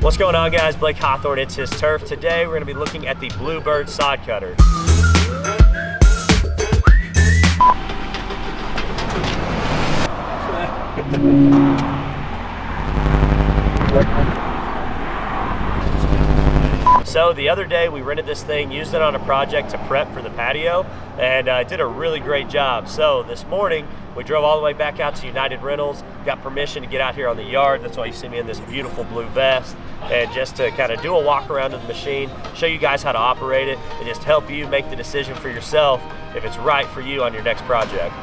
What's going on, guys? Blake Hawthorn, it's his turf. Today we're going to be looking at the Bluebird Sod Cutter. So the other day we rented this thing, used it on a project to prep for the patio, and did a really great job. So this morning we drove all the way back out to United Rentals, got permission to get out here on the yard. That's why you see me in this beautiful blue vest, and just to kind of do a walk around of the machine, show you guys how to operate it, and just help you make the decision for yourself if it's right for you on your next project.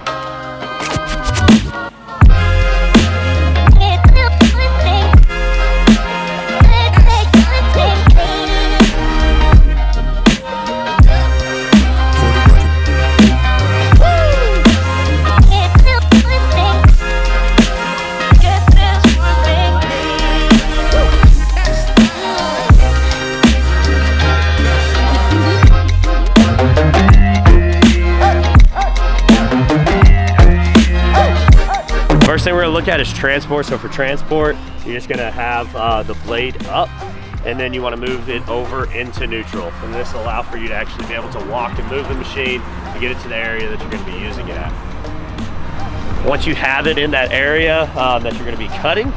First thing we're gonna look at is transport. So for transport, you're just gonna have the blade up, and then you wanna move it over into neutral. And this will allow for you to actually be able to walk and move the machine to get it to the area that you're gonna be using it at. Once you have it in that area that you're gonna be cutting,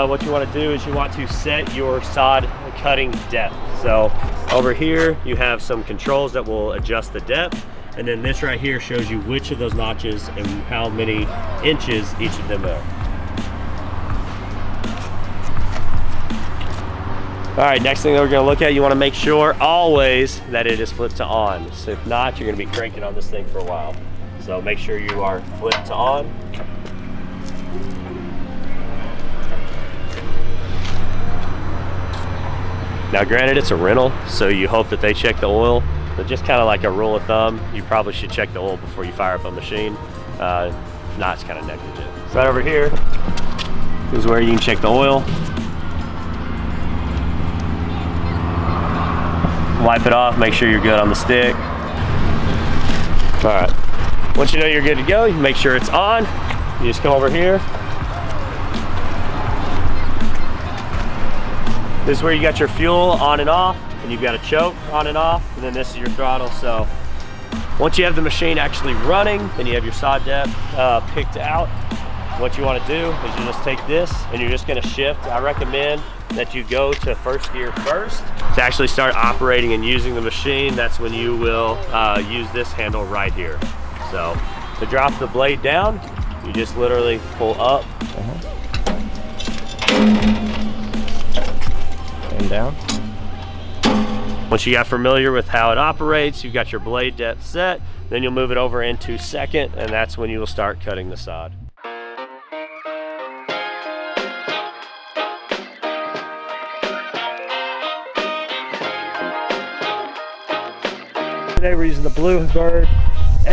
what you wanna do is you want to set your sod cutting depth. So over here, you have some controls that will adjust the depth. And then this right here shows you which of those notches and how many inches each of them are. All right, next thing that we're gonna look at, you wanna make sure always that it is flipped to on. So if not, you're gonna be cranking on this thing for a while. So make sure you are flipped to on. Now granted, it's a rental, so you hope that they check the oil. But just kind of like a rule of thumb, you probably should check the oil before you fire up a machine. If not, it's kind of negligent. So right over here is where you can check the oil. Wipe it off, make sure you're good on the stick. All right, once you know you're good to go, you make sure it's on. You just come over here. This is where you got your fuel on and off, and you've got a choke on and off, and then this is your throttle. So once you have the machine actually running, then you have your sod depth picked out. What you want to do is you just take this and you're just going to shift. I recommend that you go to first gear first to actually start operating and using the machine. That's when you will use this handle right here. So to drop the blade down, you just literally pull up and down. Once you got familiar with how it operates, you've got your blade depth set, then you'll move it over into second, and that's when you will start cutting the sod. Today we're using the Bluebird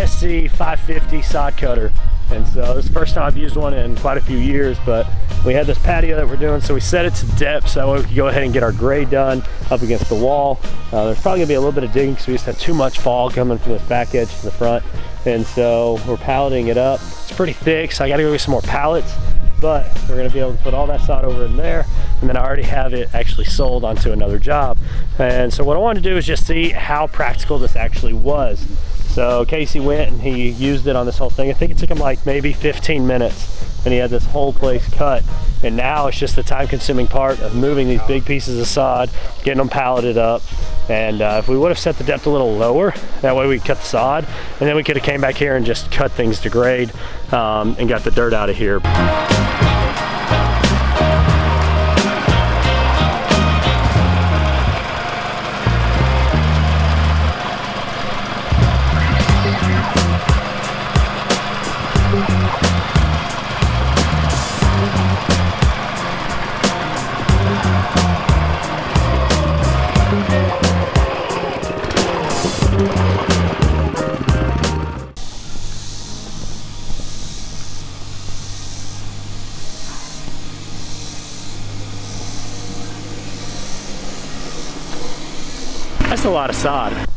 SC 550 sod cutter. And so this is the first time I've used one in quite a few years, but we had this patio that we're doing, so we set it to depth so that way we could go ahead and get our grade done up against the wall. There's probably gonna be a little bit of digging because we just had too much fall coming from this back edge to the front. And so we're palleting it up. It's pretty thick, so I gotta go get some more pallets, but we're gonna be able to put all that sod over in there. And then I already have it actually sold onto another job. And so what I wanted to do is just see how practical this actually was. So Casey went and he used it on this whole thing. I think it took him like maybe 15 minutes and he had this whole place cut. And now it's just the time-consuming part of moving these big pieces of sod, getting them palleted up. And if we would have set the depth a little lower, that way we could cut the sod, and then we could have came back here and just cut things to grade and got the dirt out of here. That's a lot of sod.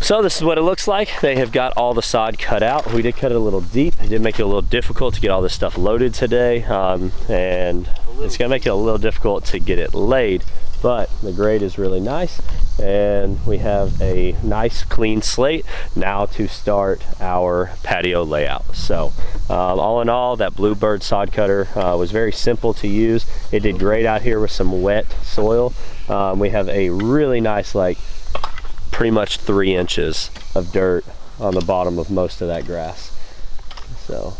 So this is what it looks like. They have got all the sod cut out. We did cut it a little deep. It did make it a little difficult to get all this stuff loaded today, and it's gonna make it a little difficult to get it laid, but the grade is really nice, and we have a nice clean slate now to start our patio layout. So all in all, that Bluebird sod cutter was very simple to use. It did great out here with some wet soil. We have a really nice, like pretty much 3 inches of dirt on the bottom of most of that grass. So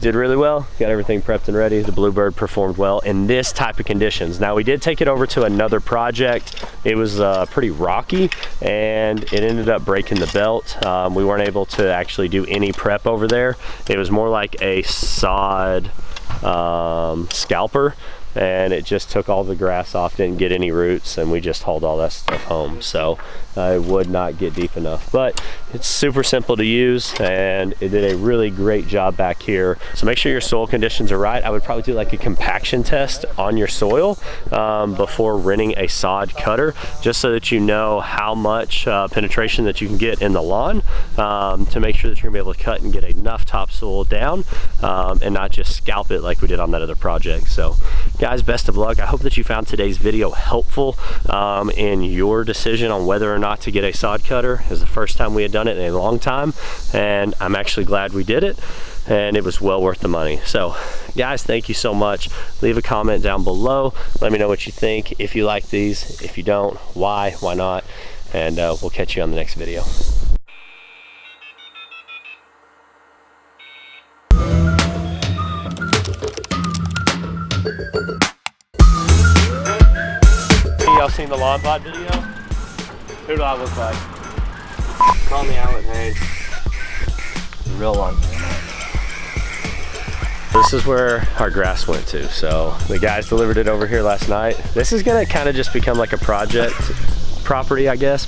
did really well, got everything prepped and ready. The Bluebird performed well in this type of conditions. Now we did take it over to another project. It was pretty rocky and it ended up breaking the belt. We weren't able to actually do any prep over there. It was more like a sod scalper, and it just took all the grass off, didn't get any roots, and we just hauled all that stuff home. So it would not get deep enough, but it's super simple to use, and it did a really great job back here. So make sure your soil conditions are right. I would probably do like a compaction test on your soil before renting a sod cutter, just so that you know how much penetration that you can get in the lawn, to make sure that you're gonna be able to cut and get enough topsoil down, and not just scalp it like we did on that other project. So guys, best of luck. I hope that you found today's video helpful in your decision on whether or not to get a sod cutter. It was the first time we had done it in a long time, and I'm actually glad we did it, and it was well worth the money. So guys, thank you so much. Leave a comment down below. Let me know what you think. If you like these, if you don't, why not, and we'll catch you on the next video. Y'all seen the lawn pod video? Who do I look like? Call me Alan Hayes. The real one. This is where our grass went to. So the guys delivered it over here last night. This is gonna kind of just become like a project property, I guess.